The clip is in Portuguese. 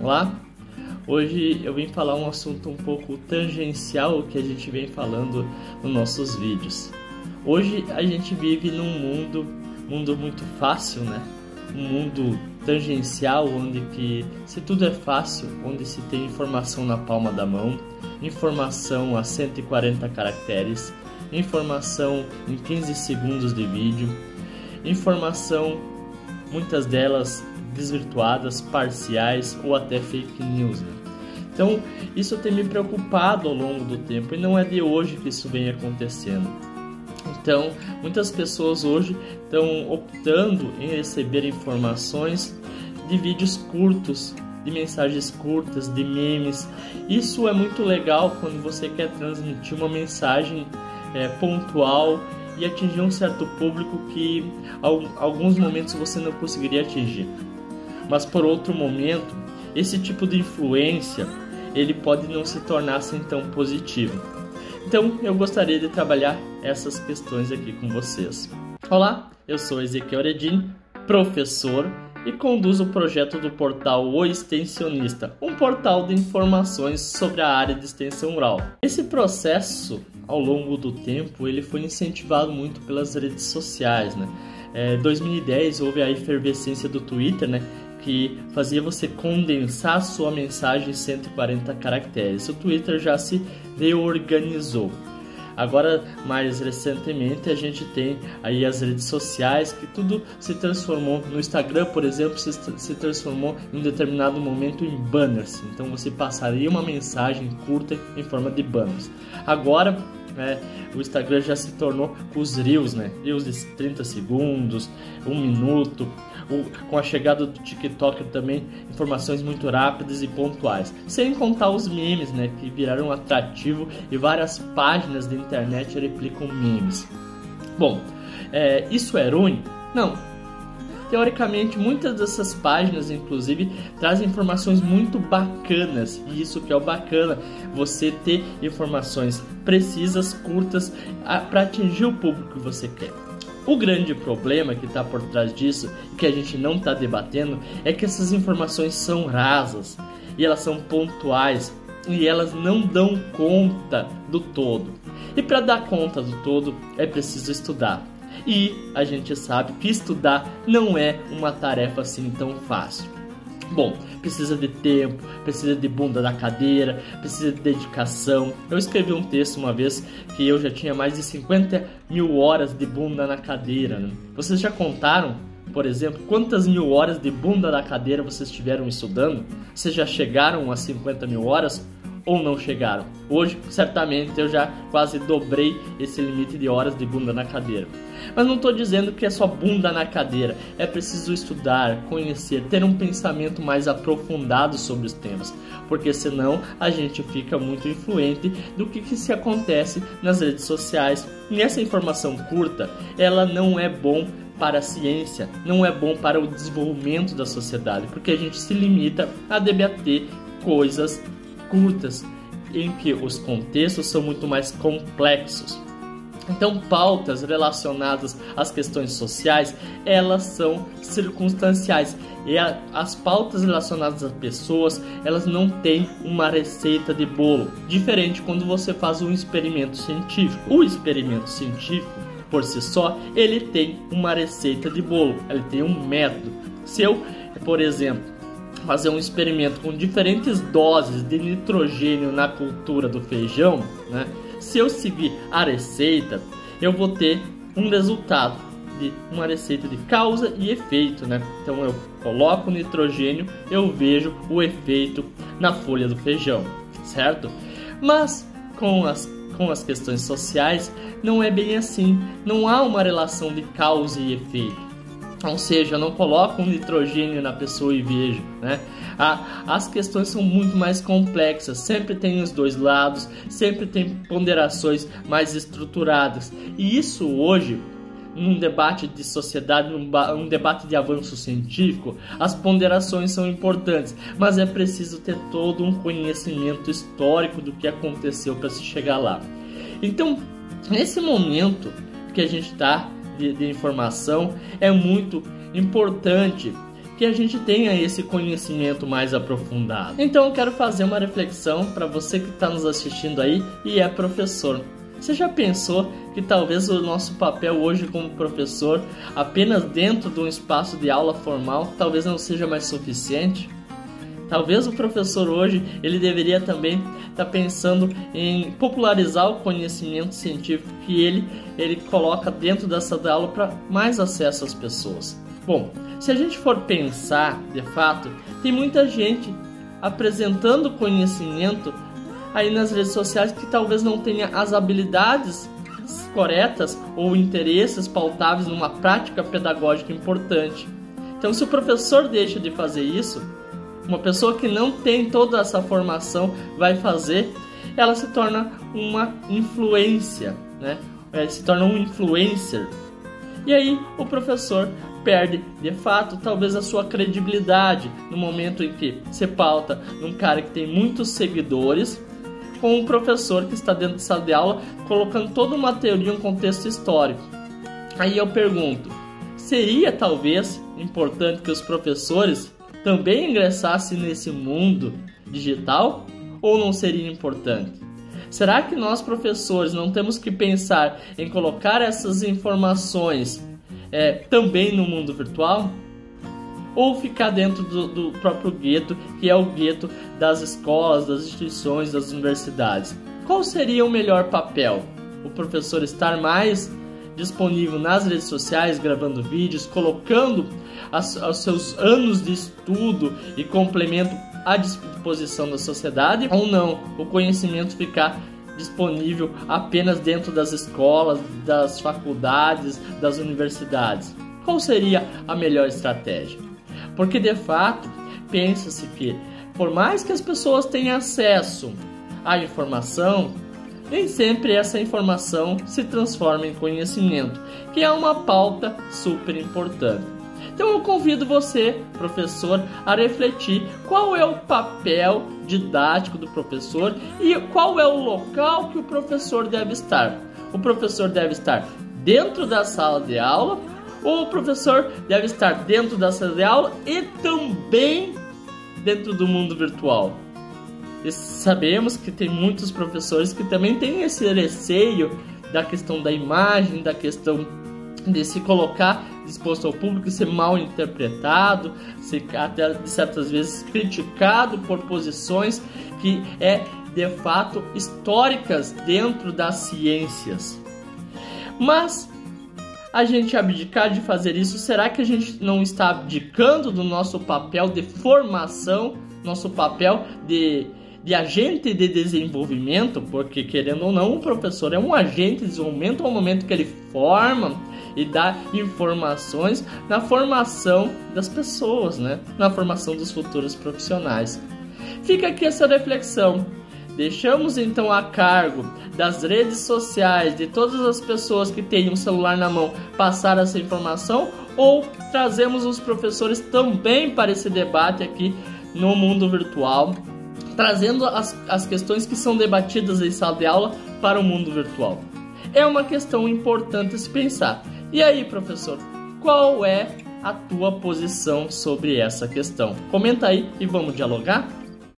Olá, hoje eu vim falar um assunto um pouco tangencial ao que a gente vem falando nos nossos vídeos. Hoje a gente vive num mundo muito fácil, né? Um mundo tangencial, onde que se tudo é fácil, onde se tem informação na palma da mão, informação a 140 caracteres, informação em 15 segundos de vídeo, informação, muitas delas desvirtuadas, parciais ou até fake news, né? Então, isso tem me preocupado ao longo do tempo e não é de hoje que isso vem acontecendo. Então, muitas pessoas hoje estão optando em receber informações de vídeos curtos, de mensagens curtas, de memes. Isso é muito legal quando você quer transmitir uma mensagem pontual e atingir um certo público que em alguns momentos você não conseguiria atingir. Mas por outro momento, esse tipo de influência ele pode não se tornar assim tão positivo. Então eu gostaria de trabalhar essas questões aqui com vocês. Olá, eu sou Ezequiel Eredin, professor e conduzo o projeto do portal O Extensionista, um portal de informações sobre a área de extensão rural. Esse processo, ao longo do tempo, ele foi incentivado muito pelas redes sociais, né? Em 2010 houve a efervescência do Twitter, né? Que fazia você condensar sua mensagem em 140 caracteres. O Twitter já se reorganizou. Agora, mais recentemente, a gente tem aí as redes sociais, que tudo se transformou. No Instagram, por exemplo, se transformou em um determinado momento em banners. Então você passaria uma mensagem curta em forma de banners. Agora, o Instagram já se tornou os Reels, né? Reels de 30 segundos, 1 minuto. Com a chegada do TikTok também, informações muito rápidas e pontuais. Sem contar os memes, né? Que viraram atrativo e várias páginas da internet replicam memes. Bom, isso é ruim? Não. Teoricamente, muitas dessas páginas, inclusive, trazem informações muito bacanas. E isso que é o bacana, você ter informações precisas, curtas, para atingir o público que você quer. O grande problema que está por trás disso, e que a gente não está debatendo, é que essas informações são rasas, e elas são pontuais, e elas não dão conta do todo. E para dar conta do todo, é preciso estudar. E a gente sabe que estudar não é uma tarefa assim tão fácil. Bom, precisa de tempo, precisa de bunda na cadeira, precisa de dedicação. Eu escrevi um texto uma vez que eu já tinha mais de 50 mil horas de bunda na cadeira, né? Vocês já contaram, por exemplo, quantas mil horas de bunda na cadeira vocês tiveram estudando? Vocês já chegaram a 50 mil horas? Ou não chegaram? Hoje, certamente, eu já quase dobrei esse limite de horas de bunda na cadeira. Mas não estou dizendo que é só bunda na cadeira. É preciso estudar, conhecer, ter um pensamento mais aprofundado sobre os temas. Porque senão a gente fica muito influente do que se acontece nas redes sociais. E essa informação curta, ela não é bom para a ciência, não é bom para o desenvolvimento da sociedade. Porque a gente se limita a debater coisas curtas, em que os contextos são muito mais complexos. Então, pautas relacionadas às questões sociais, elas são circunstanciais. E as pautas relacionadas às pessoas, elas não têm uma receita de bolo. Diferente quando você faz um experimento científico. O experimento científico, por si só, ele tem uma receita de bolo. Ele tem um método. Se eu, por exemplo, fazer um experimento com diferentes doses de nitrogênio na cultura do feijão, né? Se eu seguir a receita, eu vou ter um resultado de uma receita de causa e efeito, né? Então eu coloco o nitrogênio, eu vejo o efeito na folha do feijão, certo? Mas com as questões sociais não é bem assim, não há uma relação de causa e efeito. Ou seja, eu não coloco um nitrogênio na pessoa e vejo, né? As questões são muito mais complexas, sempre tem os dois lados, sempre tem ponderações mais estruturadas. E isso hoje, num debate de sociedade, num debate de avanço científico, as ponderações são importantes, mas é preciso ter todo um conhecimento histórico do que aconteceu para se chegar lá. Então, nesse momento que a gente está de informação, é muito importante que a gente tenha esse conhecimento mais aprofundado. Então eu quero fazer uma reflexão para você que está nos assistindo aí e é professor. Você já pensou que talvez o nosso papel hoje como professor, apenas dentro de um espaço de aula formal, talvez não seja mais suficiente? Talvez o professor hoje, ele deveria também estar pensando em popularizar o conhecimento científico que ele coloca dentro da sala de aula para mais acesso às pessoas. Bom, se a gente for pensar, de fato, tem muita gente apresentando conhecimento aí nas redes sociais que talvez não tenha as habilidades corretas ou interesses pautáveis numa prática pedagógica importante. Então, se o professor deixa de fazer isso, uma pessoa que não tem toda essa formação vai fazer, ela se torna uma influência, né? Se torna um influencer. E aí o professor perde, de fato, talvez a sua credibilidade no momento em que se pauta num cara que tem muitos seguidores, com um professor que está dentro de sala de aula colocando toda uma teoria, um contexto histórico. Aí eu pergunto, seria talvez importante que os professores também ingressassem nesse mundo digital ou não seria importante? Será que nós professores não temos que pensar em colocar essas informações também no mundo virtual? Ou ficar dentro do próprio gueto, que é o gueto das escolas, das instituições, das universidades? Qual seria o melhor papel? O professor estar mais disponível nas redes sociais, gravando vídeos, colocando os seus anos de estudo e complemento à disposição da sociedade, ou não, o conhecimento ficar disponível apenas dentro das escolas, das faculdades, das universidades? Qual seria a melhor estratégia? Porque de fato, pensa-se que por mais que as pessoas tenham acesso à informação, nem sempre essa informação se transforma em conhecimento, que é uma pauta super importante. Então eu convido você, professor, a refletir qual é o papel didático do professor e qual é o local que o professor deve estar. O professor deve estar dentro da sala de aula ou o professor deve estar dentro da sala de aula e também dentro do mundo virtual? E sabemos que tem muitos professores que também têm esse receio da questão da imagem, da questão de se colocar exposto ao público e ser mal interpretado, ser até de certas vezes criticado por posições que de fato históricas dentro das ciências. Mas a gente abdicar de fazer isso, será que a gente não está abdicando do nosso papel de formação, nosso papel de agente de desenvolvimento? Porque, querendo ou não, o professor é um agente de desenvolvimento ao momento que ele forma e dá informações na formação das pessoas, né? Na formação dos futuros profissionais. Fica aqui essa reflexão. Deixamos então a cargo das redes sociais, de todas as pessoas que têm um celular na mão, passar essa informação, ou trazemos os professores também para esse debate aqui no mundo virtual, trazendo as questões que são debatidas em sala de aula para o mundo virtual? É uma questão importante se pensar. E aí, professor, qual é a tua posição sobre essa questão? Comenta aí e vamos dialogar?